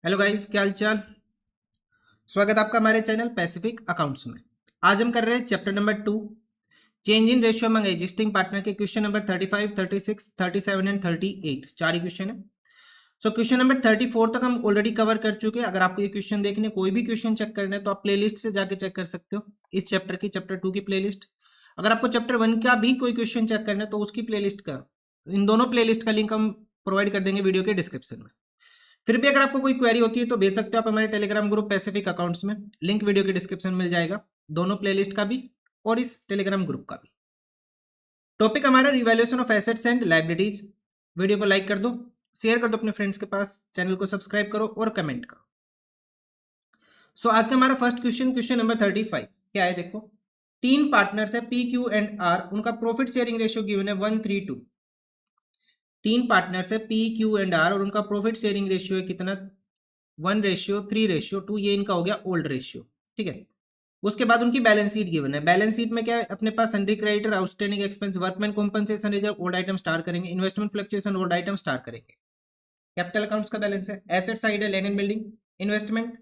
Hello guys, क्या हाल चाल। स्वागत है आपका हमारे चैनल पैसिफिक अकाउंट्स में। आज हम कर रहे हैं chapter number 2, change in ratio among existing partner के क्वेश्चन नंबर 35, 36, 37 एंड 38। चार ही क्वेश्चन है। सो क्वेश्चन नंबर 34 तक हम ऑलरेडी कवर कर चुके हैं। अगर आपको ये क्वेश्चन देखने, कोई भी क्वेश्चन चेक करना है तो आप प्लेलिस्ट से जाके चेक कर सकते हो। इस चैप्टर की चैप्टर 2 की प्लेलिस्ट। अगर आपको चैप्टर 1 का भी कोई क्वेश्चन चेक करना है तो उसकी प्लेलिस्ट का, इन दोनों प्लेलिस्ट का लिंक हम प्रोवाइड कर देंगे वीडियो के डिस्क्रिप्शन में। फिर भी अगर आपको कोई क्वेरी होती है तो भेज सकते हो आप हमारे टेलीग्राम ग्रुप पैसिफिक अकाउंट्स में। लिंक वीडियो के डिस्क्रिप्शन में मिल जाएगा, दोनों प्लेलिस्ट का भी और इस टेलीग्राम ग्रुप का भी। टॉपिक हमारा revaluation of assets and liabilities. Video को लाइक कर दो, शेयर कर दो अपने फ्रेंड्स के पास, चैनल को सब्सक्राइब करो और कमेंट करो। सो आज का हमारा फर्स्ट क्वेश्चन, क्वेश्चन नंबर 35 क्या है देखो। तीन पार्टनर्स है पी क्यू एंड आर, उनका प्रॉफिट शेयरिंग रेशियो गिवन है 1:3:2। तीन पार्टनर्स है पी क्यू एंड आर और उनका प्रॉफिट शेयरिंग रेशियो है कितना, 1:3:2। ये इनका हो गया ओल्ड रेशियो, ठीक है। उसके बाद उनकी बैलेंस शीट गिवन है। बैलेंस शीट में क्या है अपने पास, sundry creditor, outstanding expense, workman compensation reserve, old item star करेंगे, investment fluctuation old item star करेंगे। कैपिटल अकाउंट्स का बैलेंस है, एसेट साइड है land and building. Investment,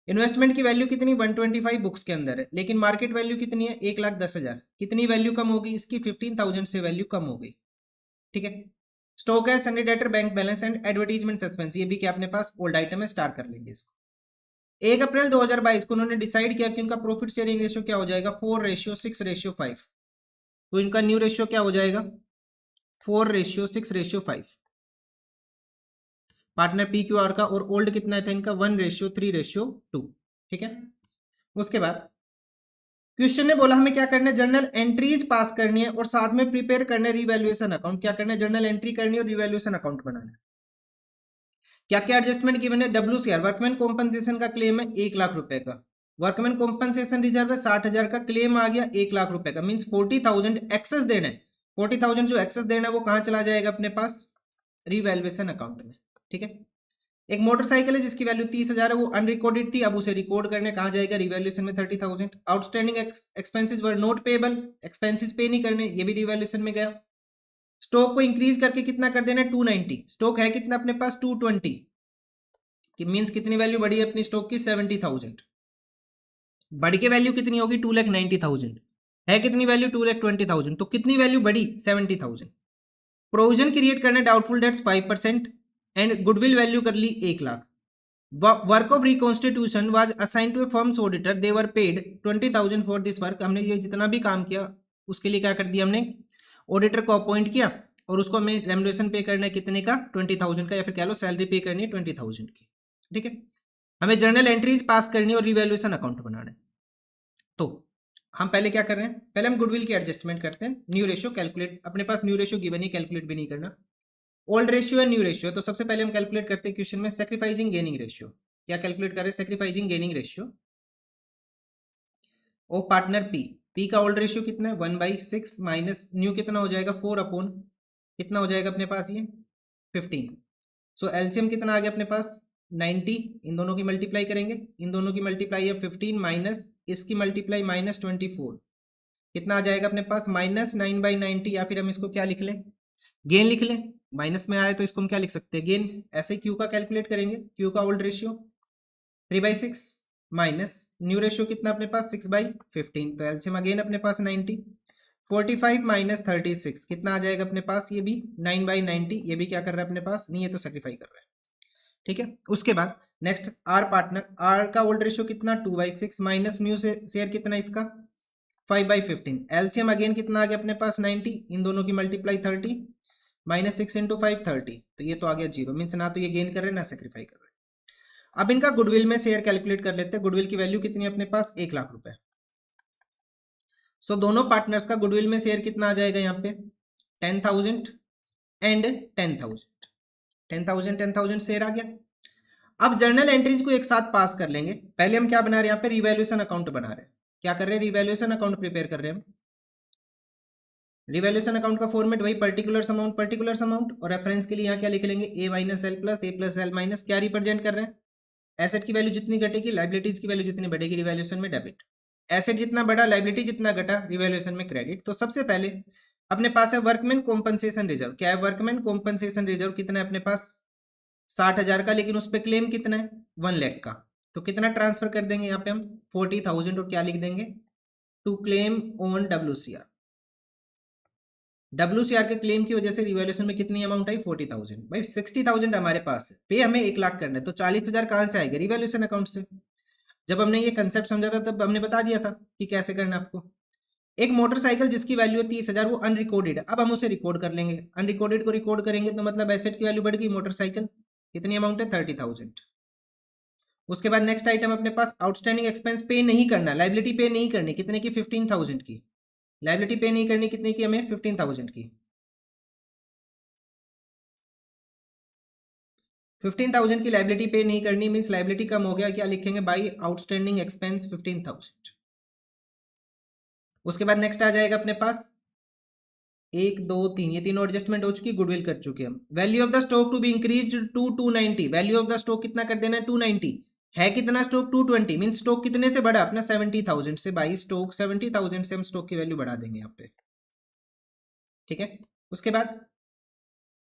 investment की वैल्यू कितनी 125 बुक्स के अंदर है, लेकिन मार्केट वैल्यू कितनी है 1,10,000। कितनी वैल्यू कम होगी इसकी, 15,000 से वैल्यू कम हो गई, ठीक है। स्टॉक है, sundry debtor, bank balance and advertisement suspense, ये भी क्या अपने पास ओल्ड आइटम है, स्टार कर लेंगे इसको। 1 अप्रैल 2022 को उन्होंने डिसाइड किया कि उनका प्रॉफिट शेयरिंग रेशियो क्या हो जाएगा, 4:6:5। तो इनका न्यू रेशियो क्या हो जाएगा, 4:6:5। पार्टनर पी क्यू आर का, और ओल्ड कितना था इनका, 1:3:2, ठीक है। उसके बाद क्वेश्चन ने बोला हमें क्या करना है, जर्नल एंट्रीज पास करनी है और साथ में प्रिपेयर करना है रिवैल्यूएशन अकाउंट। क्या करना है, जर्नल एंट्री करनी है और रिवैल्यूएशन अकाउंट बनाना है। क्या क्या एडजस्टमेंट गिवन है, WCR वर्कमैन कॉम्पनसेशन का क्लेम है 1,00,000 रुपए का। वर्कमैन कॉम्पनसेशन रिजर्व है 60,000 का, क्लेम आ गया 1,00,000 रुपए का, मीन्स 40,000 एक्सेस देना है। 40,000 जो एक्सेस देना है वो कहाँ चला जाएगा अपने पास, रिवैल्यूएशन अकाउंट में, ठीक है। एक मोटरसाइकिल है जिसकी वैल्यू 30,000 है, वो अनरिकॉर्डेड थी, अब उसे रिकॉर्ड करने कहाँ जाएगा, रिवैल्यूएशन में 30,000। Outstanding expenses were not payable, expenses पे नहीं करने, ये भी रिवैल्यूएशन में गया। स्टॉक को इंक्रीज करके कितना कर देना है, 290। स्टॉक है कितना अपने पास, 220, कि मीन्स कितनी वैल्यू बढ़ी है अपनी स्टॉक की, 70,000। बढ़ के वैल्यू कितनी होगी, 2,90,000। है कितनी वैल्यू, 2,20,000। तो कितनी वैल्यू बढ़ी, 70,000। प्रोविजन क्रिएट करने doubtful debts 5% and goodwill value कर ली 1,00,000। Work of reconstitution was assign to a firms auditor, they were paid 20,000 for this work. हमने ये जितना भी काम किया उसके लिए क्या कर दिया, हमने ऑडिटर को अपॉइंट किया और उसको हमें रेम्युनरेशन पे करना है कितने का, 20,000 का, या फिर कह लो सैलरी पे करनी है 20,000 की, ठीक है। हमें जर्नल एंट्रीज पास करनी है और रिवैल्यूएशन अकाउंट बनाना है। तो हम पहले क्या कर रहे हैं, पहले हम गुडविल की एडजस्टमेंट करते हैं। न्यू रेशियो कैलकुलेट, अपने पास न्यू रेशियो गिवन है, कैलकुलेट भी नहीं करना। ओल्ड रेशियो है, न्यू रेशियो। तो सबसे पहले हम कैलकुलेट करते हैं क्वेश्चन में सैक्रिफाइसिंग गेनिंग रेशियो। क्या कैलकुलेट करें, sacrificing gaining ratio of partner P. P का ओल्ड रेशियो कितना है, 1/6 माइनस न्यू कितना हो जाएगा, 4 अपॉन कितना हो जाएगा अपने पास, ये 15। सो एलसीएम कितना आ गया अपने पास, 90। इन दोनों की मल्टीप्लाई करेंगे, इन दोनों की मल्टीप्लाई है 15 माइनस इसकी मल्टीप्लाई -24, कितना आ जाएगा अपने पास, -9/90। या फिर हम इसको क्या लिख लें, गेन लिख लें। माइनस में आए तो इसको हम क्या लिख सकते हैं, गेन। ऐसे क्यू का कैलकुलेट करेंगे, क्यू का old ratio 3/6 minus new ratio कितना अपने पास, 6/15। तो एलसीएम अगेन अपने पास 90। 45 माइनस 36 कितना आ जाएगा अपने पास, ये भी 9/90। ये भी क्या कर रहा है अपने पास, नहीं ये तो सेक्रीफाई कर रहा है, ठीक है। उसके बाद नेक्स्ट आर पार्टनर, आर का ओल्ड रेशियो कितना, 2/6 माइनस न्यू से शेयर कितना इसका, 5/15। एलसीएम अगेन कितना आ गया अपने पास, 90। इन दोनों की मल्टीप्लाई 30 माइनस 6 इंटू 5 30। तो ये तो आ गया 0, मीन्स ना तो ये गेन कर रहे हैं ना सेक्रीफाई कर रहे हैं। अब इनका गुडविल में शेयर कैलकुलेट कर लेते हैं। गुडविल की वैल्यू कितनी है अपने पास, 1,00,000 रुपए। सो दोनों पार्टनर्स का गुडविल में शेयर कितना आ जाएगा यहाँ पे, 10,000 एंड 10,000। 10,000 10,000 शेयर आ गया। अब जर्नल एंट्रीज को एक साथ पास कर लेंगे। पहले हम क्या बना रहे हैं यहाँ पे, रिवैल्यूएशन अकाउंट बना रहे हैं। क्या कर रहे हैं, रिवैल्यूएशन अकाउंट प्रिपेयर कर रहे हैं हम। रिवैल्यूएशन अकाउंट का फॉर्मेट वही, पर्टिकुलर्स अमाउंट, और रेफरेंस के लिए यहाँ क्या लिख लेंगे, ए माइनस एल प्लस ए प्लस एल माइनस। क्या रिप्रेजेंट कर रहे हैं, एसेट की वैल्यू जितनी घटेगी लाइबिलिटीज की वैल्यू जितनी बढ़ेगी, रिवैल्यूएशन में डेबिट। एसेट जितना बढ़ा लाइबिलिटी जितना घटा, रिवैल्यूएशन में क्रेडिट। तो सबसे पहले अपने पास है वर्कमैन कॉम्पनसेशन रिजर्व। क्या है, वर्कमैन कॉम्पनसेशन रिजर्व कितना है अपने पास, 60,000 का, लेकिन उस पर क्लेम कितना है 1 लाख का। तो कितना ट्रांसफर कर देंगे यहाँ पे हम 40,000 और क्या लिख देंगे to claim on WCR। WCR के क्लेम की वजह से रिवैल्यूएशन में कितनी अमाउंट आई 40,000। भाई 60,000 हमारे पास है, पे हमें 1 लाख करना है, तो 40,000 कहाँ से आएगा रिवैल्यूएशन अकाउंट से। जब हमने ये कंसेप्ट समझा था तब हमने बता दिया था कि कैसे करना है आपको। एक मोटरसाइकिल जिसकी वैल्यू है 30,000 वो अनरिकॉर्डेड है, अब हम उसे रिकॉर्ड कर लेंगे। अनरिकॉर्डेड को रिकॉर्ड करेंगे तो मतलब एसेट की वैल्यू बढ़ गई, मोटरसाइकिल कितनी अमाउंट है 30,000। उसके बाद नेक्स्ट आइटम अपने पास आउटस्टैंडिंग एक्सपेंस पे नहीं करना, लाइबिलिटी पे नहीं करनी, कितने की 15,000 की लाइबिलिटी पे नहीं करनी, कितने की हमें 15,000 की। 15,000 की लाइबिलिटी पे नहीं करनी मींस लाइबिलिटी कम हो गया, क्या लिखेंगे बाई आउटस्टैंडिंग एक्सपेंस 15,000। उसके बाद नेक्स्ट आ जाएगा अपने पास 1 2 3, ये तीनों एडजस्टमेंट हो चुकी, गुडविल कर चुके हम। Value of the stock to be increase to 290, value of the stock कितना कर देना है 290, है कितना स्टॉक 220, मीन स्टॉक कितने से बढ़ा अपना 70,000 से, बाई स्टॉक 70,000 से हम स्टॉक की वैल्यू बढ़ा देंगे यहाँ पे, ठीक है। उसके बाद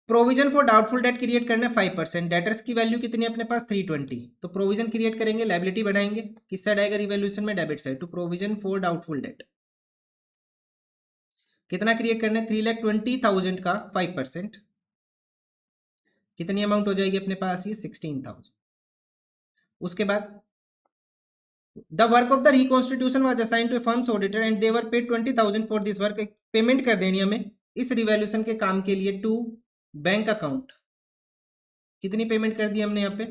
provision for doubtful date create करना है 5%, डेटर्स की वैल्यू कितनी है अपने पास 320, तो प्रोविजन क्रिएट करेंगे, लाइबिलिटी बढ़ाएंगे, किस साइड आएगा रिवैल्यूएशन में debit side, to provision for doubtful debt. कितना क्रिएट करना है 3,20,000 का 5%, कितनी अमाउंट हो जाएगी अपने पास ये 16,000। उसके बाद the work of the reconstitution was assigned to a firms auditor and they were paid 20,000 for this work, payment कर देनी हमें इस रिवैल्यूएशन के काम के लिए टू बैंक अकाउंट। कितनी पेमेंट कर दी हमने यहाँ पे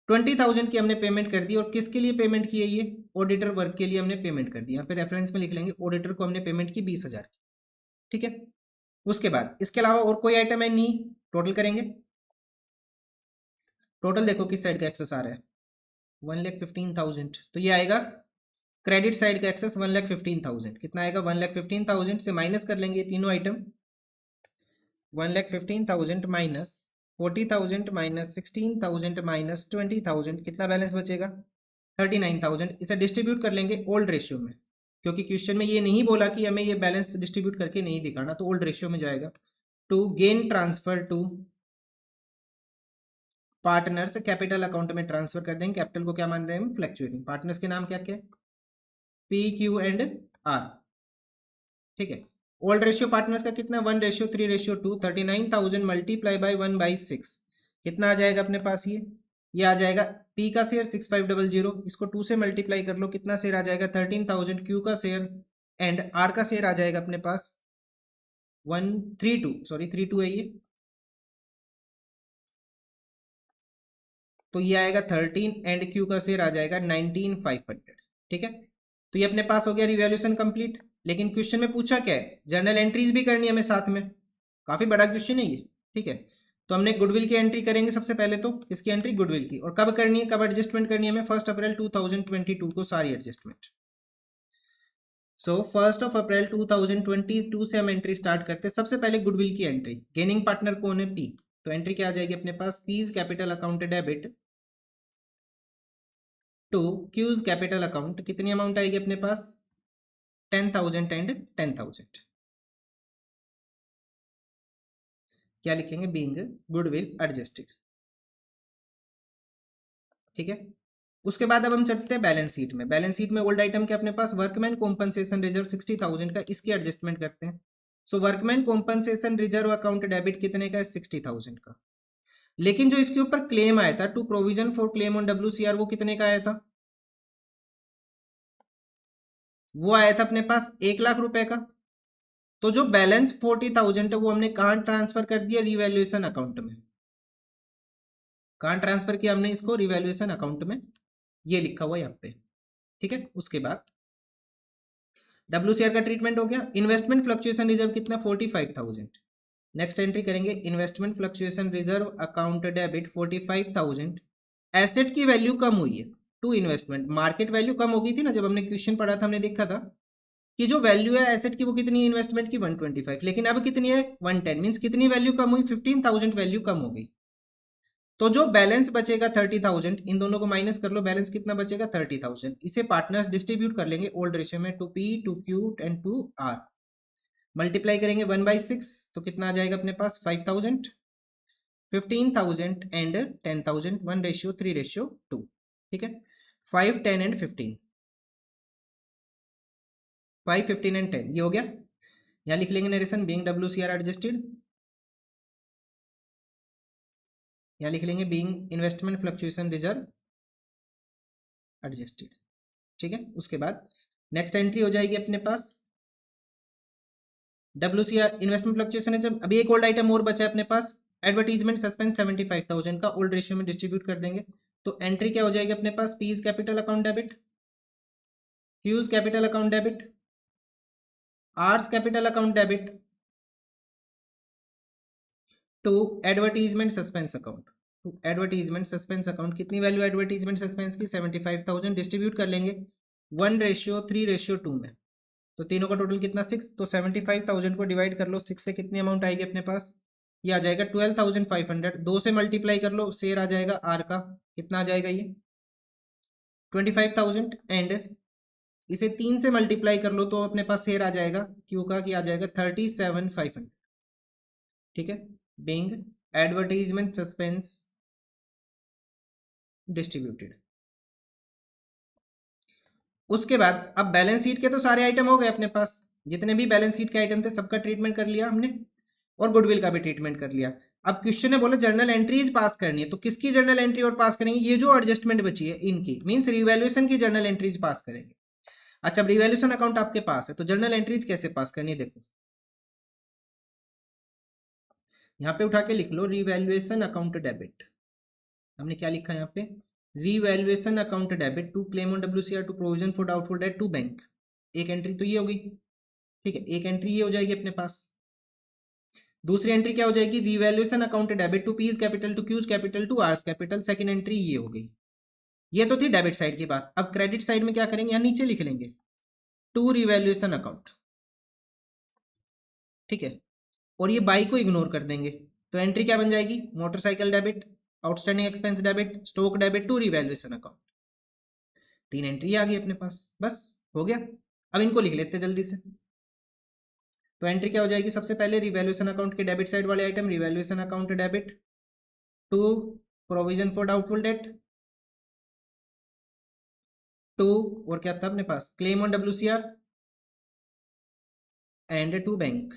20,000 की हमने पेमेंट कर दी, और किसके लिए पेमेंट की है ये ऑडिटर वर्क के लिए हमने पेमेंट कर दी, यहाँ पे रेफरेंस में लिख लेंगे ऑडिटर को हमने पेमेंट की 20,000 की, ठीक है। उसके बाद इसके अलावा और कोई आइटम है नहीं, टोटल करेंगे। टोटल देखो किस साइड का एक्सेस आ रहा है 1,15,000, तो ये आएगा क्रेडिट साइड का एक्सेस 1,15,000, कितना आएगा 1,15,000 से माइनस कर लेंगे तीनों आइटम, 1,15,000 माइनस 40,000 माइनस 16,000 माइनस 20,000, कितना बैलेंस बचेगा 39,000। इसे डिस्ट्रीब्यूट कर लेंगे ओल्ड रेशियो में, क्योंकि क्वेश्चन में ये नहीं बोला कि हमें ये बैलेंस डिस्ट्रीब्यूट करके नहीं दिखाना, तो ओल्ड रेशियो में जाएगा। To gain transfer to partners, capital account में ट्रांसफर कर देंगे, कैपिटल को क्या मान रहे हैं फ्लक्चुएटिंग, पार्टनर्स के नाम क्या क्या P Q एंड R, ठीक है। ओल्ड रेशियो पार्टनर्स का कितना 1:3:2, 39,000 मल्टीप्लाई बाई 1/6, कितना आ जाएगा अपने पास ये आ जाएगा P का शेयर 6500, इसको 2 से मल्टीप्लाई कर लो, कितना शेयर आ जाएगा 13,000, Q का शेयर एंड R का शेयर आ जाएगा अपने पास 132, सॉरी 32 है ये, तो ये आएगा 13 एंड Q का शेयर आ जाएगा 19,500, ठीक है। तो ये अपने पास हो गया रिवैल्यूएशन कंप्लीट। लेकिन क्वेश्चन में पूछा क्या है जर्नल एंट्रीज भी करनी है हमें साथ में, काफी बड़ा क्वेश्चन है ये, ठीक है। तो हमने गुडविल की एंट्री करेंगे सबसे पहले, तो किसकी एंट्री गुडविल की, और कब करनी है कब एडजस्टमेंट करनी है हमें 1 अप्रैल 2022 को सारी एडजस्टमेंट। सो 1 अप्रैल 2022 से हम एंट्री स्टार्ट करते हैं। सबसे पहले गुडविल की एंट्री, गेनिंग पार्टनर कौन है P, तो एंट्री क्या आ जाएगी अपने पास P's capital account debit to Q's capital account, कितनी अमाउंट आएगी अपने पास 10,000 एंड 10,000, क्या लिखेंगे बीइंग गुडविल एडजस्टेड, ठीक है। उसके बाद अब हम चलते हैं बैलेंस शीट में। बैलेंस शीट में ओल्ड आइटम के अपने पास वर्कमैन कॉम्पनसेशन रिजर्व 60,000 का, इसकी एडजस्टमेंट करते हैं। So workman compensation reserve account debit कितने का है 60,000 का, लेकिन जो इसके ऊपर क्लेम आया था to provision for claim on WCR वो कितने का आया था, वो आया था अपने पास 1 लाख रुपए का। तो जो बैलेंस 40,000 है वो हमने कहां ट्रांसफर कर दिया रिवैल्यूएशन अकाउंट में, कहां ट्रांसफर किया हमने इसको रिवैल्यूएशन अकाउंट में, ये लिखा हुआ यहाँ पे, ठीक है। उसके बाद WCR का ट्रीटमेंट हो गया। इन्वेस्टमेंट फ्लक्चुएशन रिजर्व कितना 45,000, नेक्स्ट एंट्री करेंगे investment fluctuation reserve account debit 45,000। Asset की वैल्यू कम हुई है टू इन्वेस्टमेंट, मार्केट वैल्यू कम हो गई थी ना, जब हमने क्वेश्चन पढ़ा था हमने देखा था कि जो वैल्यू है एसेट की वो कितनी है इन्वेस्टमेंट की 125, लेकिन अब कितनी है 110, मीन्स कितनी वैल्यू कम हुई 15,000 वैल्यू कम हो गई। तो जो बैलेंस बचेगा 30,000, इन दोनों को माइनस कर लो, बैलेंस कितना बचेगा 30,000, इसे पार्टनर्स डिस्ट्रीब्यूट कर लेंगे ओल्ड रेशियो में to P to Q and to R, multiply करेंगे 1/6, तो कितना आ जाएगा अपने पास 5,000, 15,000 एंड 10,000, 1:3:2, ठीक है। 5, 10 एंड 15, 5, 15 एंड 10, ये हो गया। यहाँ लिख लेंगे नरेशन बीइंग WCR एडजस्टेड, यहाँ लिख लेंगे being investment fluctuation reserve adjusted, ठीक है। उसके बाद नेक्स्ट एंट्री हो जाएगी अपने पास WCR इन्वेस्टमेंट फ्लक्चुएशन रिजर्व। अभी एक ओल्ड आइटम और बचा है अपने पास, एडवर्टीजमेंट सस्पेंस 75,000 का ओल्ड रेशियो में डिस्ट्रीब्यूट कर देंगे। तो एंट्री क्या हो जाएगी अपने पास, P's capital account debit, Q's capital account debit, R's capital account debit to advertisement suspense account, to advertisement suspense account. कितनी वैल्यू एडवर्टीजमेंट सस्पेंस की, 75,000, डिस्ट्रीब्यूट कर लेंगे 1:3:2 में। तो तीनों का टोटल कितना, 6। तो 75,000 को डिवाइड कर लो 6 से, कितनी अमाउंट आएगी अपने पास, ये आ जाएगा 12,500। 2 से मल्टीप्लाई कर लो, शेयर आ जाएगा आर का, कितना आ जाएगा ये 25,000, एंड इसे 3 से मल्टीप्लाई कर लो तो अपने पास शेयर आ जाएगा क्यू का, कि आ जाएगा 37,500, ठीक है। Being advertisement suspense distributed. उसके बाद अब बैलेंस शीट के तो सारे आइटम हो गए अपने पास, जितने भी बैलेंस शीट के आइटम थे सबका ट्रीटमेंट कर लिया हमने, और गुडविल का भी ट्रीटमेंट कर लिया। अब क्वेश्चन ने बोला जर्नल एंट्रीज पास करनी है, तो किसकी जर्नल एंट्री और पास करेंगे, ये जो एडजस्टमेंट बची है इनकी, मींस रिवैल्यूएशन की जर्नल एंट्रीज पास करेंगे। अच्छा, अब रिवैल्यूएशन अकाउंट आपके पास है, तो जर्नल एंट्रीज कैसे पास करनी है, देखो यहाँ पे उठा के लिख लो, रिवैल्यूएशन अकाउंट डेबिट। हमने क्या लिखा है यहाँ पे, revaluation account debit to claim on WCR to provision for doubtful debt to bank. एक एंट्री तो ये होगी, ठीक है, एक एंट्री ये हो जाएगी अपने पास। दूसरी एंट्री क्या हो जाएगी, revaluation account debit to P's capital to Q's capital to R's capital. Second entry ये हो गई। ये तो थी डेबिट साइड की बात। अब क्रेडिट साइड में क्या करेंगे, यहाँ नीचे लिख लेंगे टू रिवैल्यूएशन अकाउंट, ठीक है, और ये बाई को इग्नोर कर देंगे। तो एंट्री क्या बन जाएगी, motorcycle debit, outstanding expense debit, stock debit to revaluation account. 3 entry आ गई अपने पास, बस हो गया। अब इनको लिख लेते जल्दी से। तो एंट्री क्या हो जाएगी, सबसे पहले रिवैल्यूएशन अकाउंट के डेबिट साइड वाले item, revaluation account debit to provision for doubtful debt to, और क्या था अपने पास, claim on WCR and to bank.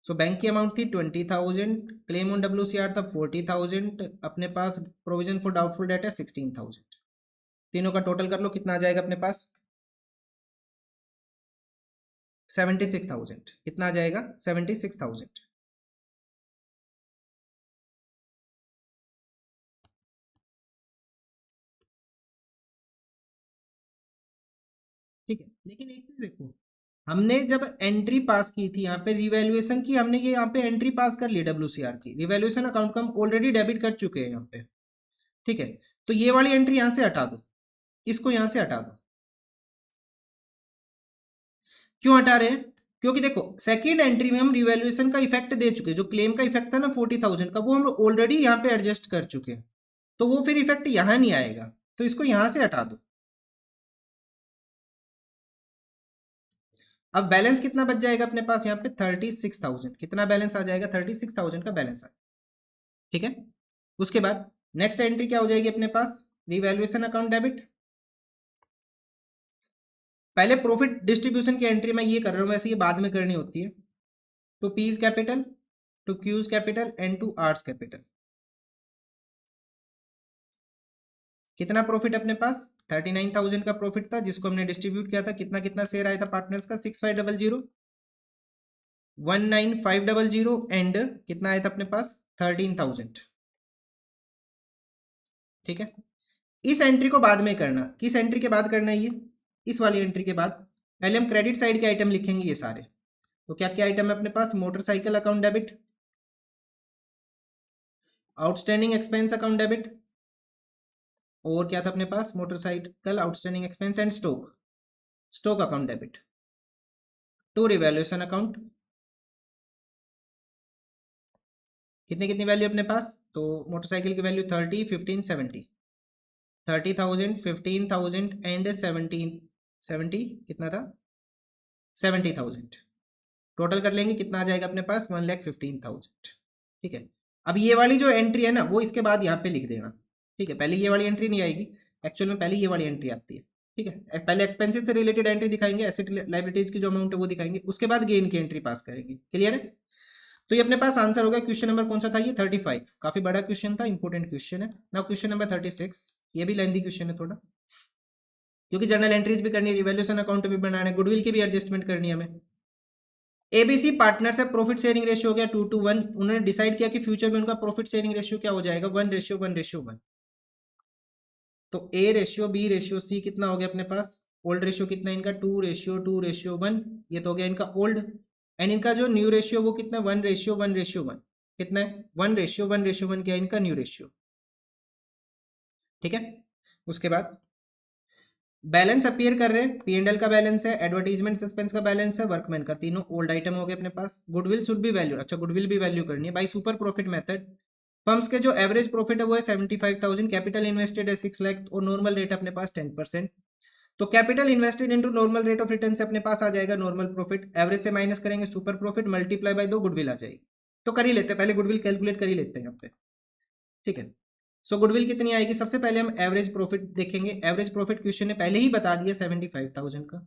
So bank की अमाउंट थी 20,000, क्लेम ऑन WCR था 40,000, अपने पास प्रोविजन फॉर डाउटफुल डेट है 16,000। तीनों का टोटल कर लो, कितना आ जाएगा अपने पास 76,000। कितना आ जाएगा 76,000, ठीक है। लेकिन एक चीज देखो, हमने जब एंट्री पास की थी यहाँ पे रिवैल्यूएशन की, हमने ये यहाँ पे एंट्री पास कर ली WCR की, रिवैल्यूएशन अकाउंट को हम ऑलरेडी डेबिट कर चुके हैं यहाँ पे, ठीक है। तो ये वाली एंट्री यहाँ से हटा दो, इसको यहाँ से हटा दो। क्यों हटा रहे हैं, क्योंकि देखो सेकेंड एंट्री में हम रिवैल्यूएशन का इफेक्ट दे चुके हैं, जो क्लेम का इफेक्ट था ना 40,000 का, वो हम ऑलरेडी यहाँ पे एडजस्ट कर चुके हैं, तो वो फिर इफेक्ट यहाँ नहीं आएगा, तो इसको यहाँ से हटा दो। अब बैलेंस कितना बच जाएगा अपने पास यहाँ पे 36,000, कितना बैलेंस आ जाएगा 36,000 का बैलेंस आ, ठीक है। उसके बाद नेक्स्ट एंट्री क्या हो जाएगी अपने पास, रिवैल्यूएशन अकाउंट डेबिट। पहले प्रॉफिट डिस्ट्रीब्यूशन की एंट्री मैं ये कर रहा हूँ, वैसे ये बाद में करनी होती है। तो P's capital to Q's capital and to R's capital. कितना प्रॉफिट अपने पास 39,000 का प्रॉफिट था, जिसको हमने डिस्ट्रीब्यूट किया था, कितना कितना शेयर आया था पार्टनर्स का 6500, 19500, एंड कितना आया था अपने पास 13,000, ठीक है। इस एंट्री को बाद में करना, किस एंट्री के बाद करना है ये, इस वाली एंट्री के बाद। पहले हम क्रेडिट साइड के आइटम लिखेंगे ये सारे। तो क्या क्या आइटम है अपने पास, motorcycle account debit, outstanding expense account debit, और क्या था अपने पास, motorcycle outstanding expense and stock account debit to revaluation account. कितनी कितनी वैल्यू अपने पास, तो मोटरसाइकिल की वैल्यू 30, 15, 70, 30,000, 15,000 एंड 70 कितना था 70,000। टोटल कर लेंगे, कितना आ जाएगा अपने पास 1,15,000, ठीक है। अब ये वाली जो एंट्री है ना वो इसके बाद यहाँ पे लिख देना, ठीक है। पहले ये वाली एंट्री नहीं आएगी, एक्चुअल में पहले ये वाली एंट्री आती है, ठीक है। पहले एक्सपेंसेस से रिलेटेड एंट्री दिखाएंगे, एसेट लायबिलिटीज की जो अमाउंट है वो दिखाएंगे, उसके बाद गेन की एंट्री पास करेंगे। क्लियर है? तो ये अपने पास आंसर होगा। क्वेश्चन नंबर कौन सा था ये? 35। काफी बड़ा क्वेश्चन था, इंपॉर्टेंट क्वेश्चन है। नाउ क्वेश्चन नंबर 36, ये भी लेंथी क्वेश्चन है थोड़ा, क्योंकि जर्नल एंट्रीज भी करनी है, रिवैल्यूएशन अकाउंट भी बनाना है, गुडविल की भी एडजस्टमेंट करनी है हमें। एबीसी पार्टनर्स है, प्रॉफिट शेयरिंग रेशियो हो गया 2:1। उन्होंने डिसाइड किया कि फ्यूचर में उनका प्रॉफिट शेयरिंग रेशियो क्या हो जाएगा? 1:1:1। तो ए रेशियो, बी रेशियो, सी कितना हो गया अपने पास? ओल्ड रेशियो कितना है इनका? 2:2:1। ये तो हो गया इनका ओल्ड। एंड इनका जो न्यू रेशियो वो कितना? 1:1:1। कितना है? 1:1:1 क्या है इनका न्यू रेशियो, ठीक है। उसके बाद बैलेंस अपीयर कर रहे हैं, P&L का बैलेंस है, एडवर्टीजमेंट सस्पेंस का बैलेंस है, वर्कमैन का, तीनों ओल्ड आइटम हो गए अपने पास। गुडविल शुड बी वैल्यू, अच्छा गुडविल भी वैल्यू करनी है by super profit method. Firms के जो एवरेज प्रॉफिट है वो है 75,000, कैपिटल इन्वेस्टेड है 6 लाख और नॉर्मल रेट अपने पास 10%। तो capital invested into normal rate of return से अपने पास आ जाएगा नॉर्मल प्रॉफिट, एवरेज से माइनस करेंगे super profit, multiply by 2 goodwill आ जाएगी। तो कर ही लेते हैं, पहले गुडविल कैलकुलेट कर ही लेते हैं यहाँ पे, ठीक है। सो गुडविल कितनी आएगी? सबसे पहले हम एवरेज प्रॉफिट देखेंगे। एवरेज प्रॉफिट क्वेश्चन ने पहले ही बता दिया 75,000 का।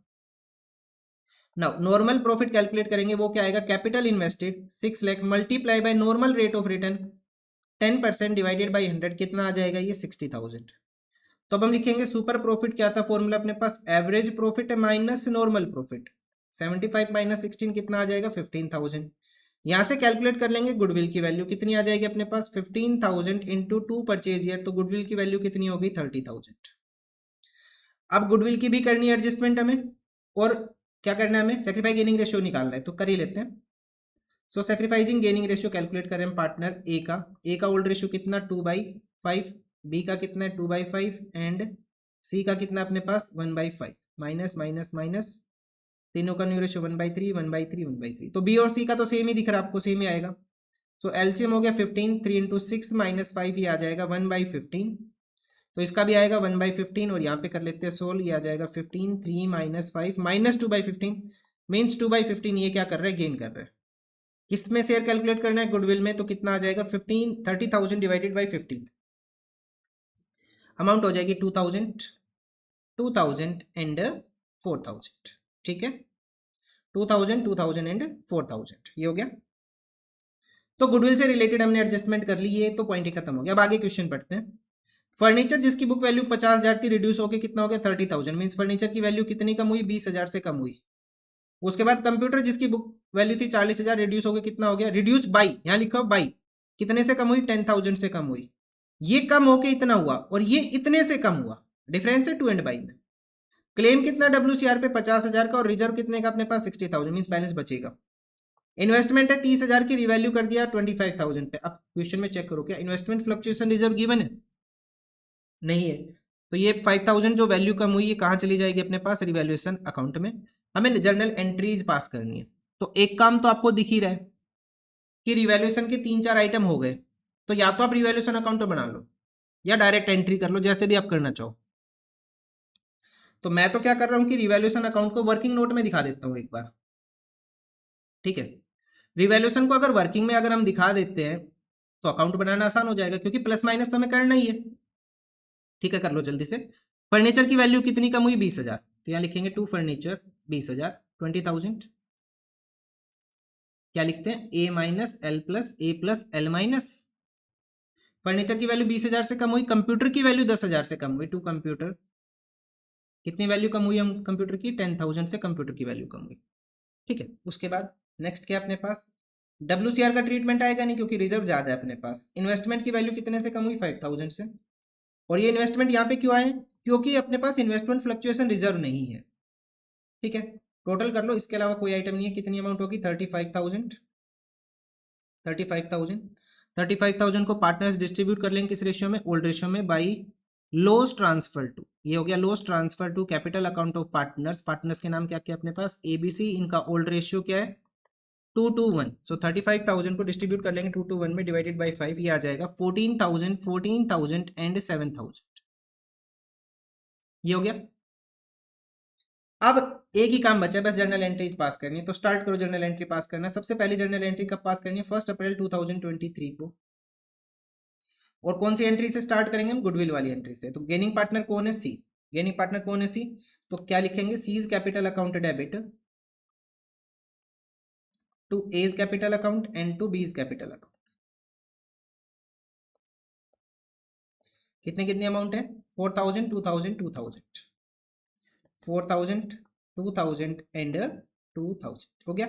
नाउ नॉर्मल प्रॉफिट कैलकुलेट करेंगे, वो क्या आएगा? Capital invested 6 lakh multiply by normal rate of return 10% divided by 100, कितना आ जाएगा ये? 60,000। तो अब हम लिखेंगे सुपर प्रॉफिट क्या था फॉर्मूला अपने पास? Average profit minus normal profit. 75 minus 16 कितना आ जाएगा? 15,000। यहां से कैलकुलेट कर लेंगे गुडविल की वैल्यू कितनी आ जाएगी अपने पास? 15,000 इंटू 2 परचेज ईयर, तो गुडविल की वैल्यू कितनी होगी? 30,000। अब गुडविल की भी करनी है एडजस्टमेंट हमें, और क्या करना है हमें? सेक्रीफाई गेनिंग रेशियो निकालना है, तो कर ही लेते हैं। सो सेक्रीफाइजिंग गेनिंग रेशियो कैलकुलेट करें हम पार्टनर ए का ओल्ड रेशियो कितना? 2/5, बी का कितना है? 2/5 एंड सी का कितना अपने पास? 1/5। माइनस माइनस माइनस, तीनों का न्यू रेशियो 1/3 1/3 1/3। तो बी और सी का तो सेम ही दिख रहा है आपको, सेम ही आएगा। सो एलसीएम हो गया 15, 3 इंटू 6 माइनस 5, ये आ जाएगा 1/15। तो इसका भी आएगा 1/15, और यहाँ पे कर लेते हैं सोल्व, ये आ जाएगा 15, 3 माइनस 5 माइनस 2/15 मीन्स 2/15। ये क्या कर रहा है? गेन कर रहा है। किसमें शेयर कैलकुलेट करना है? गुडविल में। तो कितना आ जाएगा? 30,000 डिवाइडेड बाई 15, अमाउंट हो जाएगी 2,000, 2,000 एंड 4,000, ठीक है। 2,000, 2,000 एंड 4,000, ये हो गया। तो गुडविल से रिलेटेड हमने एडजस्टमेंट कर ली, ये तो पॉइंट ही खत्म हो गया। अब आगे क्वेश्चन पढ़ते हैं। फर्नीचर जिसकी बुक वैल्यू 50,000 थी, रिड्यूस होकर कितना हो गया? 30,000। मीन्स फर्नीचर की वैल्यू कितनी कम हुई? 20,000 से कम हुई। उसके बाद कंप्यूटर जिसकी बुक वैल्यू थी 40,000, रिड्यूस होकर कितना हो गया? रिड्यूस बाई, यहाँ लिखा हो बाई, कितने से कम हुई? 10,000 से कम हुई। ये कम होके इतना हुआ और ये इतने से कम हुआ, डिफरेंस है 2 एंड बाई में। क्लेम कितना WCR पे? 50,000 का, और रिजर्व कितने का अपने पास? 60,000, मीन्स बैलेंस बचेगा। इन्वेस्टमेंट है 30,000 की, रिवैल्यू कर दिया 25,000 पे। अब क्वेश्चन में चेक करो, क्या इन्वेस्टमेंट फ्लक्चुएशन रिजर्व गिवन है? नहीं है। तो ये 5,000 जो वैल्यू कम हुई, ये कहाँ चली जाएगी अपने पास? रिवैल्यूएशन अकाउंट में। हमें जर्नल एंट्रीज पास करनी है। तो एक काम तो आपको दिख ही रहा है कि रिवैल्यूएशन के 3-4 आइटम हो गए, तो या तो आप रिवैल्यूएशन अकाउंट बना लो या डायरेक्ट एंट्री कर लो, जैसे भी आप करना चाहो। तो मैं तो क्या कर रहा हूँ कि रिवैल्यूएशन अकाउंट को वर्किंग नोट में दिखा देता हूँ एक बार, ठीक है। रिवैल्यूएशन को अगर वर्किंग में अगर हम दिखा देते हैं तो अकाउंट बनाना आसान हो जाएगा, क्योंकि प्लस माइनस तो हमें करना ही है, ठीक है। कर लो जल्दी से। फर्नीचर की वैल्यू कितनी कम हुई? 20,000, तो यहाँ लिखेंगे टू फर्नीचर 20,000, 20,000। क्या लिखते हैं? ए माइनस एल प्लस ए प्लस एल माइनस। फर्नीचर की वैल्यू 20,000 से कम हुई, कंप्यूटर की वैल्यू 10,000 से कम हुई। टू कंप्यूटर, कितनी वैल्यू कम हुई हम कंप्यूटर की? 10,000 से कंप्यूटर की वैल्यू कम हुई, ठीक है। उसके बाद नेक्स्ट क्या अपने पास? WCR का ट्रीटमेंट आएगा नहीं, क्योंकि रिजर्व ज्यादा है अपने पास। इन्वेस्टमेंट की वैल्यू कितने से कम हुई? 5,000 से। और ये इन्वेस्टमेंट यहाँ पे क्यों आए? क्योंकि अपने पास इन्वेस्टमेंट फ्लक्चुएशन रिजर्व नहीं है, ठीक है। टोटल कर लो, इसके अलावा कोई आइटम नहीं है। कितनी अमाउंट होगी? 35,000, 35,000। 35,000 को पार्टनर्स डिस्ट्रीब्यूट कर लेंगे किस रेशियो में? ओल्ड रेशियो में, बाई लॉस ट्रांसफर टू, ये हो गया loss transfer to capital account of partners. Partners के नाम क्या क्या अपने पास? ABC। इनका ओल्ड रेशियो क्या है? 2:1। सो 35,000 को डिस्ट्रीब्यूट कर लेंगे 2:1 में, डिवाइडेड बाई 5, ये आ जाएगा 14,000, 14,000 एंड 7,000, ये हो गया। अब एक ही काम बचा है, बस जर्नल एंट्रीज पास करनी है। तो स्टार्ट करो जर्नल एंट्री पास करना। सबसे पहली जर्नल एंट्री कब पास करनी है? 1 अप्रैल 2023 को। और कौन सी एंट्री से स्टार्ट करेंगे हम? गुडविल वाली एंट्री से। तो गेनिंग पार्टनर कौन है? सी। गेनिंग पार्टनर कौन है? सी। तो क्या लिखेंगे? C's capital account debit to A's capital account and to B's capital account. कितने कितने अमाउंट है? 4000, 2000, 2000, 4000, 2000 एंड 2000 हो गया।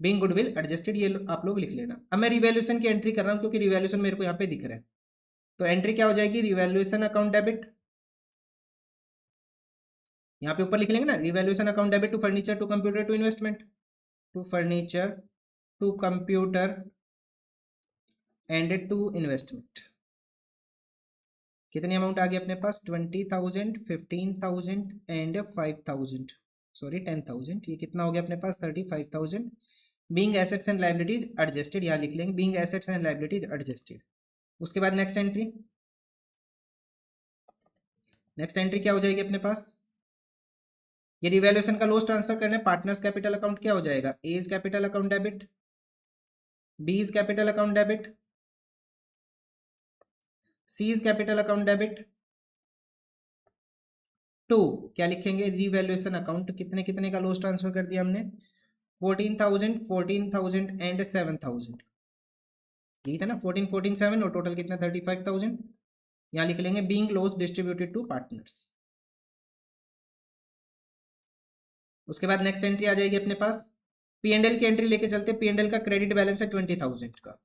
बीइंग गुडविल एडजस्टेड, ये आप लोग लिख लेना। अब मैं रिवैल्यूएशन की एंट्री कर रहा हूं क्योंकि रिवैल्यूएशन मेरे को यहाँ पे दिख रहा है। तो एंट्री क्या हो जाएगी? रिवैल्यूएशन अकाउंट डेबिट, यहाँ पे ऊपर लिख लेंगे ना, revaluation account debit to furniture to computer to investment, to furniture to computer and to investment. कितनी अमाउंट आ गई अपने पास? 20,000, 15,000 एंड 5,000, सॉरी 10,000। ये कितना हो गया अपने पास? 35,000। Being assets and liabilities adjusted, यहाँ लिख लेंगे being assets and liabilities adjusted. उसके बाद नेक्स्ट एंट्री, नेक्स्ट एंट्री क्या हो जाएगी अपने पास? ये रिवैल्यूएशन का लॉस ट्रांसफर करना है। पार्टनर्स कैपिटल अकाउंट क्या हो जाएगा? A's capital account debit, B's capital account debit, C's capital account debit to क्या लिखेंगे? Revaluation account. कितने कितने का लॉस ट्रांसफर कर दिया हमने? 14,000, 14,000 एंड 7,000। यही था ना, 14, 14, 7 और टोटल कितना? 35,000। यहाँ लिख लेंगे being loss distributed to partners. उसके बाद नेक्स्ट एंट्री आ जाएगी अपने पास। P&L की एंट्री लेके चलते। P&L का क्रेडिट बैलेंस है 20,000 का।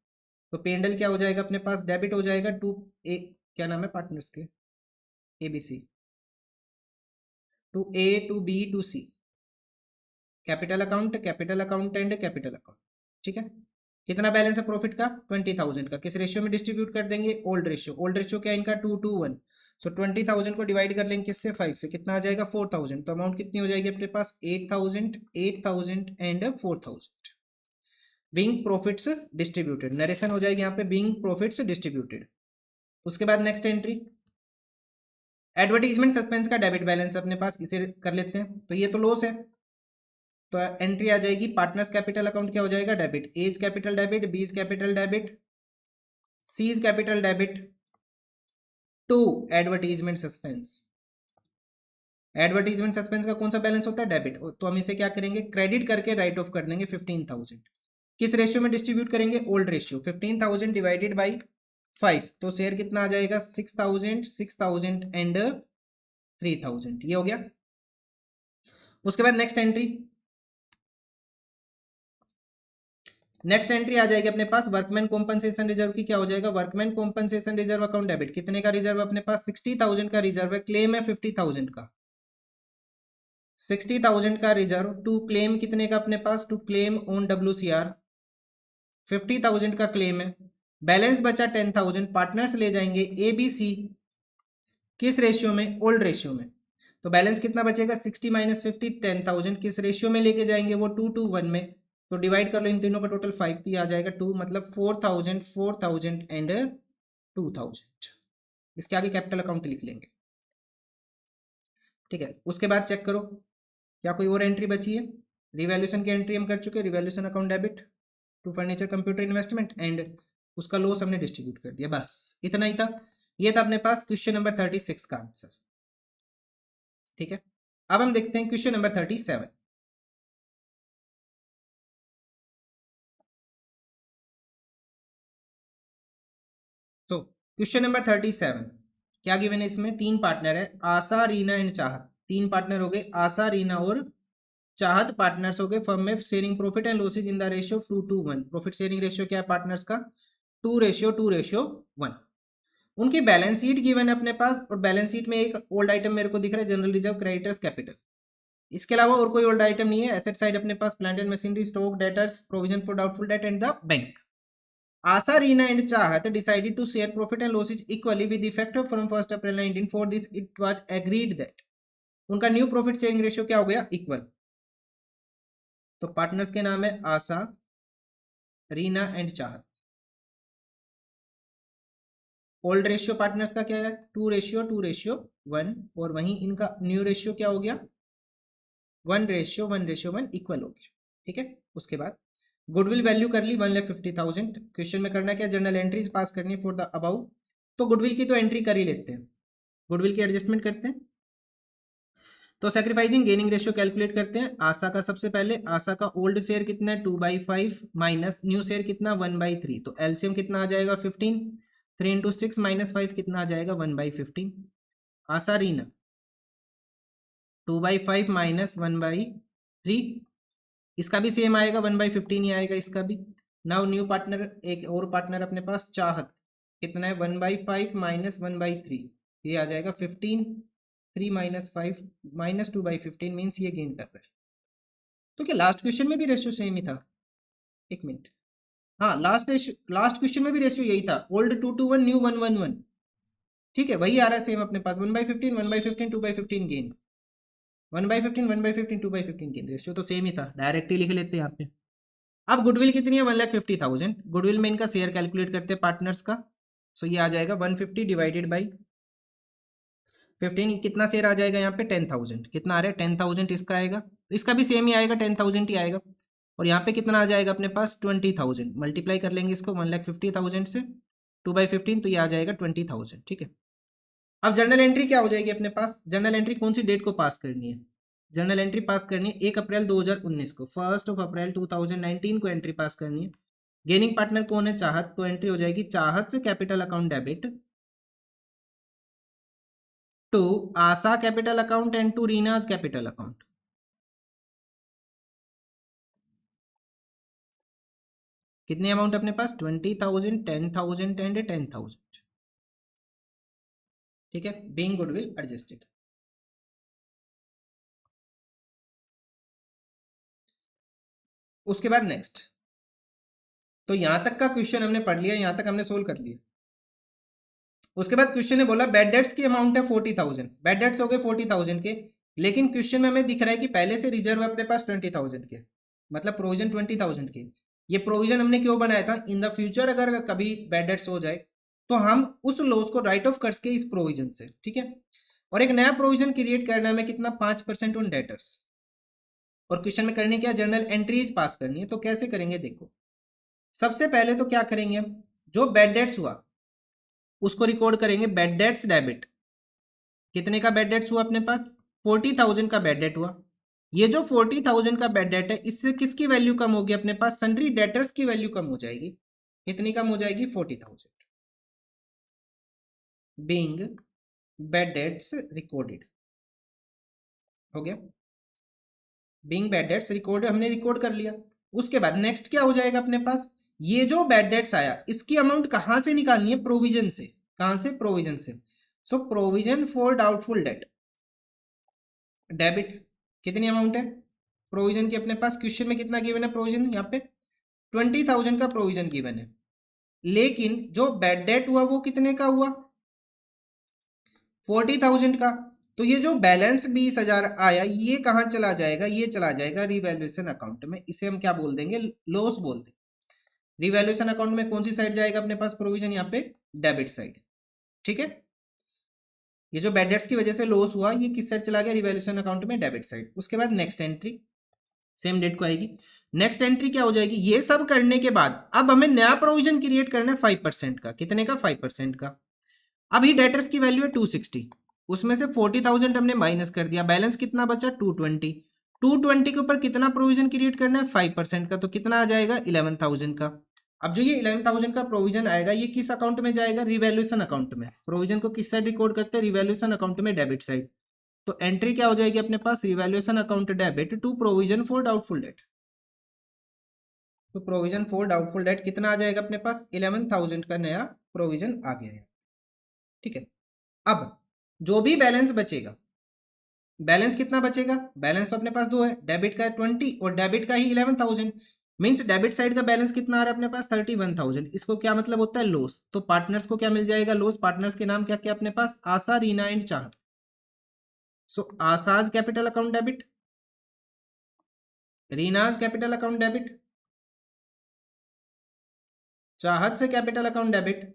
तो P&L क्या हो जाएगा अपने पास? डेबिट हो जाएगा टू ए, क्या नाम है पार्टनर्स के? ABC, to A, to B, to C। Capital account, capital account and capital account. ठीक है। कितना बैलेंस है प्रॉफिट का? 20,000 का। किस रेशियो में डिस्ट्रीब्यूट कर देंगे? Old ratio. ओल्ड रेशियो क्या है इनका? 2:1। सो 20,000 को डिवाइड कर लेंगे किससे? 5 से। कितना आ जाएगा? 4,000। तो अमाउंट कितनी हो जाएगी अपने पास? 8,000, 8,000 and 4,000। Being profits distributed, narration हो जाएगी यहाँ पे बीइंग प्रॉफिट्स डिस्ट्रीब्यूटेड। उसके बाद नेक्स्ट एंट्री, एडवर्टीजमेंट सस्पेंस का डेबिट बैलेंस अपने पास, इसे कर लेते हैं। तो ये तो लॉस है, तो एंट्री आ जाएगी पार्टनर्स कैपिटल अकाउंट क्या हो जाएगा? Debit. A's capital debit, B's capital debit, C's capital debit to advertisement suspense. Advertisement suspense का कौन सा बैलेंस होता है? डेबिट। तो हम इसे क्या करेंगे? क्रेडिट करके राइट ऑफ कर देंगे 15,000। किस रेशियो में डिस्ट्रीब्यूट करेंगे? Old ratio. 15,000 डिवाइडेड बाई 5, तो शेयर कितना आ जाएगा? 6,000, 6,000 एंड 3,000। ये हो गया। उसके बाद नेक्स्ट एंट्री, नेक्स्ट एंट्री आ जाएगी अपने पास वर्कमैन कॉम्पनसेशन रिजर्व की। क्या हो जाएगा? Workman compensation reserve account debit. कितने का रिजर्व अपने पास? 60,000 का रिजर्व है। क्लेम है 50,000 का। 60,000 का रिजर्व टू क्लेम कितने का अपने पास? टू क्लेम ऑन WCR 50,000 का क्लेम है। बैलेंस बचा 10,000। पार्टनर्स ले जाएंगे ABC, किस रेशियो में? ओल्ड रेशियो में। तो बैलेंस कितना बचेगा? 60 माइनस 50, 10,000। किस रेशियो में लेके जाएंगे? वो 2:1 में। तो डिवाइड कर लो इन तीनों का टोटल 5, तो ये आ जाएगा 2, मतलब 4,000, 4,000 एंड 2,000। इसके आगे कैपिटल अकाउंट लिख लेंगे। ठीक है। उसके बाद चेक करो क्या कोई और एंट्री बची है? रिवैल्यूएशन की एंट्री हम कर चुके हैं। Revaluation account debit to furniture computer investment and उसका लॉस हमने डिस्ट्रीब्यूट कर दिया। बस इतना ही था। ये था अपने पास क्वेश्चन नंबर 36 का आंसर। ठीक है। अब हम देखते हैं क्वेश्चन नंबर 37। तो क्वेश्चन नंबर 37 क्या गिवन है इसमें? 3 पार्टनर है, आशा, रीना एंड चाहत। 3 पार्टनर हो गए, आशा, रीना और चाहत पार्टनर्स हो गए। फर्म में sharing profit and losses in the ratio 2:1। Profit sharing ratio क्या है पार्टनर्स का? 2:1। उनकी बैलेंस शीट गिवन है अपने पास, और बैलेंस शीट में एक ओल्ड आइटम मेरे को दिख रहा है, जनरल रिजर्व, क्रेडिटर्स, कैपिटल। इसके अलावा और कोई ओल्ड आइटम नहीं है। एसेट साइड अपने पास plant and machinery, stock, debtors, provision for doubtful debt and the bank. Asa, Reena and Chahat decided to share profit and losses equally with effect from 1st April 19. For this, it was agreed that उनका new profit sharing ratio क्या हो गया? Equal. तो partners के नाम है आशा, Reena and चाहत। Old ratio partners का क्या है? 2:1, और वहीं इनका न्यू रेशियो क्या हो गया? 1:1:1 इक्वल हो गया। ठीक है, उसके बाद गुडविल वैल्यू कर ली 1,50,000। क्वेश्चन में करना क्या, जर्नल एंट्रीज पास करनी है फॉर द अबाउ। तो गुडविल की तो एंट्री कर ही लेते हैं, गुडविल की एडजस्टमेंट करते हैं। तो सैक्रिफाइसिंग गेनिंग रेशियो कैलकुलेट करते हैं। आशा का सबसे पहले, आशा का ओल्ड शेयर कितना है 2/5 माइनस न्यू शेयर कितना 1/3, तो एलसीएम कितना आ जाएगा 15। 3 × 6 - 5 कितना आ जाएगा 1/15। आशा रीना 2/5 माइनस 1/3, इसका भी सेम आएगा 1/15 ही आएगा इसका भी। नाउ न्यू पार्टनर, एक और पार्टनर अपने पास चाहत, कितना है 1/5 माइनस 1/3, ये आ जाएगा 15। 3 - 5 - 2/15 मीन्स ये गेन कर रहा है। तो क्या लास्ट क्वेश्चन में भी रेशियो सेम ही था? एक मिनट, हाँ लास्ट क्वेश्चन में भी रेशियो यही था, ओल्ड 2:1 न्यू 1:1:1। ठीक है, वही आ रहा है सेम अपने पास 1/15 1/15 2/15 गेन, 1/15 1/15 2/15 गेन, रेशियो तो सेम ही था, डायरेक्ट ही लिख लेते हैं यहाँ पे। अब गुडविल कितनी है 1,50,000। गुडविल में इनका शेयर कैलकुलेट करते हैं पार्टनर्स का। सो ये आ जाएगा 150 डिवाइडेड बाई 15, कितना शेयर आ जाएगा यहाँ पे 10,000, कितना आ रहा है 10,000 इसका आएगा, तो इसका भी सेम ही आएगा 10,000 ही आएगा। और यहाँ पे कितना आ जाएगा अपने पास 20,000, मल्टीप्लाई कर लेंगे इसको 1,50,000 से 2/15, तो ये आ जाएगा 20,000। ठीक है, अब जर्नल एंट्री क्या हो जाएगी अपने पास, जर्नल एंट्री कौन सी डेट को पास करनी है, जर्नल एंट्री पास करनी है 1 अप्रैल 2019 को, 1 अप्रैल 2019 को एंट्री पास करनी है। गेनिंग पार्टनर कौन है चाहत, तो एंट्री हो जाएगी चाहत से capital account debit to Asha capital account and to Reena's capital account. कितनी अमाउंट अपने पास 20,000 10,000 एंड 10,000। ठीक है, बीइंग गुडविल एडजस्टेड। उसके बाद नेक्स्ट, तो यहां तक का क्वेश्चन हमने पढ़ लिया, यहां तक हमने सोल्व कर लिया। उसके बाद क्वेश्चन ने बोला बेड डेट्स की अमाउंट है 40,000, बेड डेट्स हो गए 40,000 के, लेकिन क्वेश्चन में हमें दिख रहा है कि पहले से रिजर्व अपने पास 20,000 के, मतलब प्रोविजन 20,000 के। ये प्रोविजन हमने क्यों बनाया था, इन द फ्यूचर अगर कभी बेड डेट्स हो जाए तो हम उस लॉस को राइट ऑफ कर सके इस प्रोविजन से। ठीक है, और एक नया प्रोविजन क्रिएट करना है हमें कितना 5% ऑन डेटर्स। और क्वेश्चन में करने क्या, जर्नल एंट्रीज पास करनी है। तो कैसे करेंगे देखो, सबसे पहले तो क्या करेंगे हम, जो बेड डेट्स हुआ उसको रिकॉर्ड करेंगे बेड डेट्स डेबिट। कितने का बेड डेट्स हुआ अपने पास 40,000 का बेड डेट हुआ। ये जो 40,000 का बेड डेट है इससे किसकी वैल्यू कम होगी अपने पास, सन्ड्री डेटर्स की वैल्यू कम हो जाएगी। कितनी कम हो जाएगी 40,000, बीइंग बेड डेट्स रिकॉर्डेड। हो गया, बीइंग बैड डेट्स रिकॉर्ड हमने रिकॉर्ड कर लिया। उसके बाद नेक्स्ट क्या हो जाएगा अपने पास, ये जो बैड डेट्स आया इसकी अमाउंट कहां से निकालनी है, प्रोविजन से। कहां से, प्रोविजन से। So provision for doubtful date debit, कितनी अमाउंट है प्रोविजन की अपने पास, क्वेश्चन में कितना गिवन है प्रोविजन, यहाँ पे 20,000 का प्रोविजन गिवन है। लेकिन जो बैड डेट हुआ वो कितने का हुआ 40,000 का। तो ये जो बैलेंस 20,000 आया ये कहाँ चला जाएगा, ये चला जाएगा रिवैल्यूएशन अकाउंट में, इसे हम क्या बोल देंगे, लॉस बोल देंगे। रिवैल्यूएशन अकाउंट में कौन सी साइड जाएगा अपने पास प्रोविजन, यहाँ पे डेबिट साइड। ठीक है, ये जो बैड डेट्स की वजह से लॉस हुआ ये किस साइड चला गया, रिवैल्यूएशन अकाउंट में डेबिट साइड। उसके बाद नेक्स्ट एंट्री सेम डेट को आएगी। नेक्स्ट एंट्री क्या हो जाएगी, ये सब करने के बाद अब हमें नया प्रोविजन क्रिएट करना है 5% का, कितने का 5% का। अभी डेटर्स की वैल्यू है 260, उसमें से 40,000 हमने माइनस कर दिया, बैलेंस कितना बचा 220। 220 के ऊपर कितना प्रोविजन क्रिएट करना है 5% का, तो कितना आ जाएगा 11,000 का। अब जो ये 11,000 का प्रोविजन आएगा ये किस अकाउंट में जाएगा, रिवैल्यूएशन अकाउंट में। प्रोविजन को किस साइड रिकॉर्ड करते हैं, रिवैल्यूएशन अकाउंट में डेबिट साइड। तो एंट्री क्या हो जाएगी अपने पास, revaluation account debit to provision for doubtful debt. तो प्रोविजन फॉर डाउटफुल डेट कितना आ जाएगा अपने पास 11,000 का नया प्रोविजन आ गया है। ठीक है, अब जो भी बैलेंस बचेगा, बैलेंस कितना बचेगा, बैलेंस तो अपने पास दो है, डेबिट का है 20 और डेबिट का ही 11,000, मींस डेबिट साइड का बैलेंस कितना आ रहा है अपने पास 31,000। इसको क्या मतलब होता है लॉस, तो पार्टनर्स को क्या मिल जाएगा लॉस, पार्टनर्स के नाम क्या क्या अपने पास, आशा Reena and Chahat. So Asha's capital account debit, Reena's capital account debit, Chahat से capital account debit,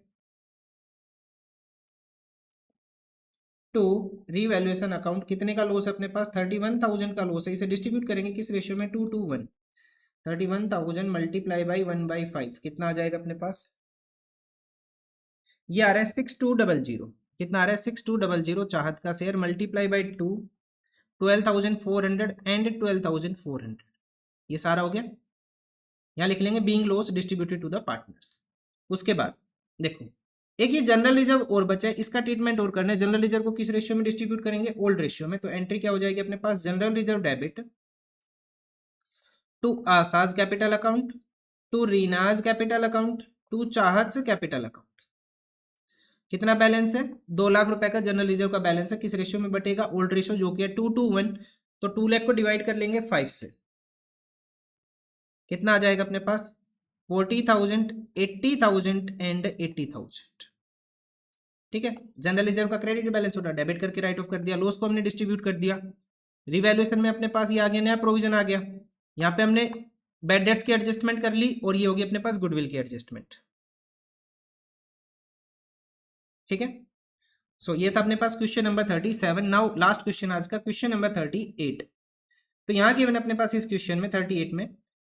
to revaluation account. कितने का लॉस है अपने पास? 31,000 का लॉस है। इसे डिस्ट्रीब्यूट करेंगे किस रेशियो में? 2:1। 31,000 मल्टीप्लाई बाई 1/5 कितना आ जाएगा अपने पास? ये आ रहा है 6200। कितना आ रहा है? 6200 चाहत का शेयर मल्टीप्लाई बाई 2, 12,400 एंड 12,400। ये सारा हो गया। यहाँ लिख लेंगे being loss distributed to the partners. उसके बाद देखो एक ये जनरल रिजर्व और बचा है, इसका ट्रीटमेंट और करना है। जनरल रिजर्व को किस रेशियो में डिस्ट्रीब्यूट करेंगे? ओल्ड रेशियो में। तो एंट्री क्या हो जाएगी अपने पास? General reserve debit to Asha's capital account, to Reena's capital account, to Chahat capital account. कितना बैलेंस है? 2 लाख रुपए का जनरल रिजर्व का बैलेंस है। किस रेशियो में बटेगा? ओल्ड रेशियो जो कि है 2:1। तो 2 लाख को डिवाइड कर लेंगे 5 से। कितना आ जाएगा अपने पास? 40,000, 80,000 एंड 80,000। ठीक है। जनरल रिजर्व का क्रेडिट बैलेंस होता है, डेबिट करके राइट ऑफ कर दिया। लॉस को हमने डिस्ट्रीब्यूट कर दिया। रिवैल्यूएशन में अपने पास ये आ गया, नया प्रोविजन आ गया। यहाँ पे हमने बैड डेट्स की एडजस्टमेंट कर ली और ये होगी अपने पास गुडविल की एडजस्टमेंट। ठीक है। सो ये था अपने पास question number 37। Now last question आज का, क्वेश्चन नंबर 38। तो यहाँ गिवन अपने पास इस क्वेश्चन में 38 में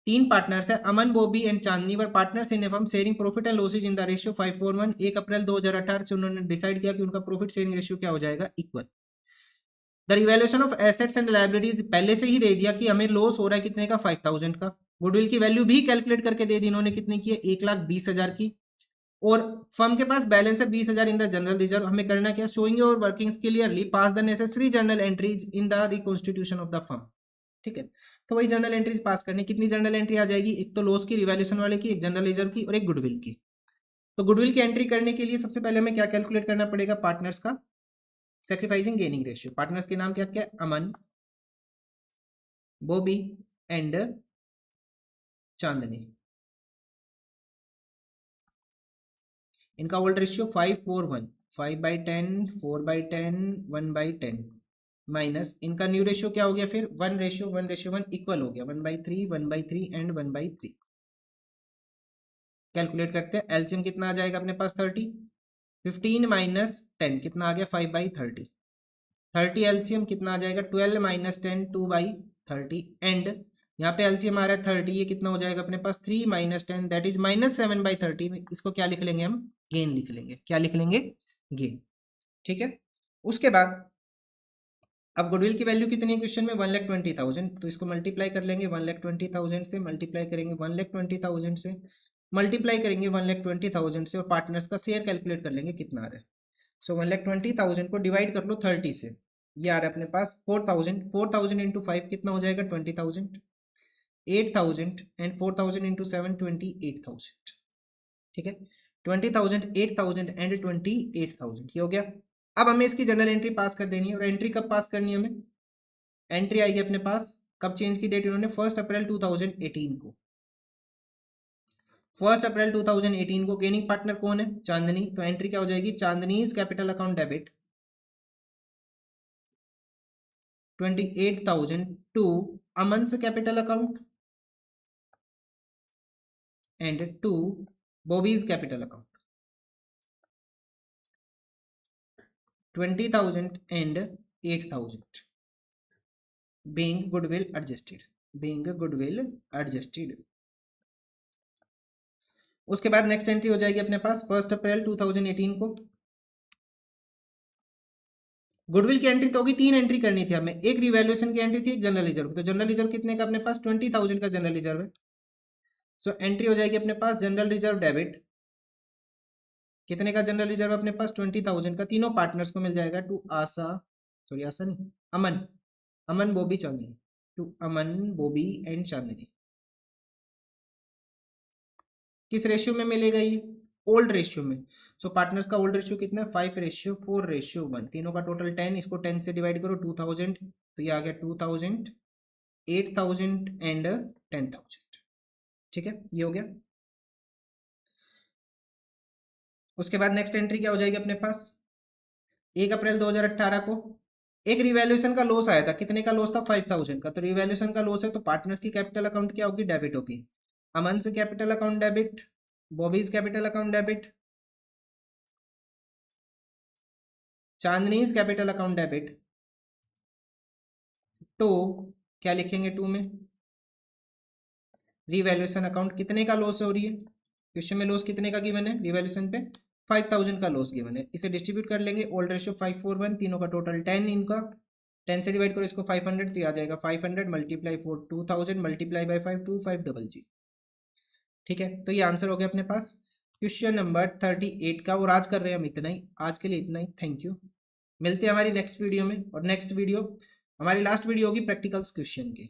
3 पार्टनर्स है, Aman, Bobby and Chandni were partners in a firm sharing profit and losses in the ratio 5:1। 1 April 2018 से उन्होंने डिसाइड किया कि उनका प्रॉफिट शेयरिंग रेशियो क्या हो जाएगा? Equal. The revaluation of assets and liabilities पहले से ही दे दिया कि हमें लॉस हो रहा है कितने का? 5,000 का। गुडविल की वैल्यू भी कैलकुलेट करके दे दी इन्होंने, कितने की है? 1,20,000 की। और फर्म के पास बैलेंस है 20,000 इन द जनरल रिजर्व। हमें करना क्या? Showing your workings clearly, pass the necessary journal entries in the reconstitution of the firm. ठीक है। तो वही जर्नल एंट्रीज पास करनी। कितनी जर्नल एंट्री आ जाएगी? एक तो लॉस की, रिवैल्यूएशन वाले की, एक जनरल रिजर्व की और एक गुडविल की। तो गुडविल की एंट्री करने के लिए सबसे पहले हमें क्या कैलकुलेट करना पड़ेगा? पार्टनर्स का सैक्रिफाइसिंग गेनिंग रेशियो। पार्टनर्स के नाम क्या क्या? अमन, बॉबी एंड चांदनी। इनका ओल्ड रेशियो 5:1, 5/10, 4/10, 1/10 माइनस इनका न्यू रेशियो क्या हो गया फिर? 1:1 इक्वल हो गया 1/3, 1/3 एंड 1/3। कैलकुलेट करते हैं। एलसीएम कितना आ जाएगा अपने पास? 30। 15 माइनस 10 कितना आ गया? 5/30। 30 एलसीएम कितना आ जाएगा? 12 माइनस 10, 2/30 एंड यहाँ पे एलसीएम आ रहा है 30। ये कितना हो जाएगा अपने पास? 3 माइनस 10 दैट इज -7/30। इसको क्या लिख लेंगे हम? गेन लिख लेंगे। क्या लिख लेंगे? गेन। ठीक है। उसके बाद अब गुडविल की वैल्यू कितनी है क्वेश्चन में? 1,20,000। तो इसको मल्टीप्लाई कर लेंगे 1,20,000 से, मल्टीप्लाई करेंगे 1,20,000 से, मल्टीप्लाई करेंगे 1,20,000 से और पार्टनर्स का शेयर कैलकुलेट कर लेंगे कितना आ रहा है। सो 1,20,000 को डिवाइड कर लो 30 से। ये आ रहा है अपने पास 4,000। 4,000 इंटू 5 कितना हो जाएगा? 20,000। 8,000 एंड 4,000 इंटू 7 28,000। ठीक है। 20,000, 8,000 एंड 28,000 ये हो गया। अब हमें इसकी जनरल एंट्री पास कर देनी है। और एंट्री कब पास करनी है हमें? एंट्री आएगी अपने पास कब? चेंज की डेट इन्होंने 1 अप्रैल 2018 को। 1 अप्रैल 2018 को। गेनिंग पार्टनर कौन है? चांदनी। तो एंट्री क्या हो जाएगी? Chandni's capital account debit 28,000 to Aman's capital account and to Bobby's capital account 20,000 and 8,000 being goodwill adjusted, being goodwill adjusted। उसके बाद नेक्स्ट एंट्री हो जाएगी अपने पास 1 अप्रैल 2018 को। गुडविल की एंट्री तो होगी, 3 एंट्री करनी थी हमें। एक रिवैल्यूएशन की एंट्री थी, एक जनरल रिजर्व। तो जनरल रिजर्व कितने का अपने पास? 20,000 का जनरल रिजर्व है। सो एंट्री हो जाएगी अपने पास जनरल रिजर्व डेबिट। कितने का जनरल रिजर्व अपने पास? 20,000 का। तीनों पार्टनर्स को मिल जाएगा टू आशा, सॉरी आशा नहीं, अमन, अमन बॉबी चांदनी, टू अमन बॉबी एंड चांदनी। किस रेशियो में मिलेगा ये? ओल्ड रेशियो में। सो पार्टनर्स का ओल्ड रेशियो कितना है? 5:4:1। तीनों का टोटल 10। इसको 10 से डिवाइड करो 2,000। तो ये आ गया 2,000, 8,000 एंड 10,000। ठीक है, ये हो गया। उसके बाद नेक्स्ट एंट्री क्या हो जाएगी अपने पास? 1 अप्रैल 2018 को एक रिवैल्यूएशन का लॉस आया था। कितने का लॉस था? 5,000 का। तो रिवैल्यूएशन का लॉस है तो पार्टनर्स की कैपिटल अकाउंट क्या होगी? डेबिट होगी। Aman's capital account debit, Bobby's capital account debit, Chandni's capital account debit to, क्या लिखेंगे टू में, रिवैल्यूएशन अकाउंट, कितने का लॉस हो रही है, क्वेश्चन में लॉस कितने का गिवन है, रिवैल्यूएशन पे 5000 का लॉस गिवन है। इसे डिस्ट्रीब्यूट कर लेंगे, ओल्ड रेशियो 541, तीनों का टोटल 10, इनका 10 से डिवाइड करो इसको 500, तो आ जाएगा 500 मल्टीप्लाई 4 2000 मल्टीप्लाई बाई 5 2500। ठीक है, तो ये आंसर हो गया अपने पास क्वेश्चन नंबर 38 का। और आज कर रहे हैं हम इतना ही, आज के लिए इतना ही, थैंक यू। मिलते हैं हमारी नेक्स्ट वीडियो में, और नेक्स्ट वीडियो हमारी लास्ट वीडियो होगी प्रैक्टिकल्स क्वेश्चन की।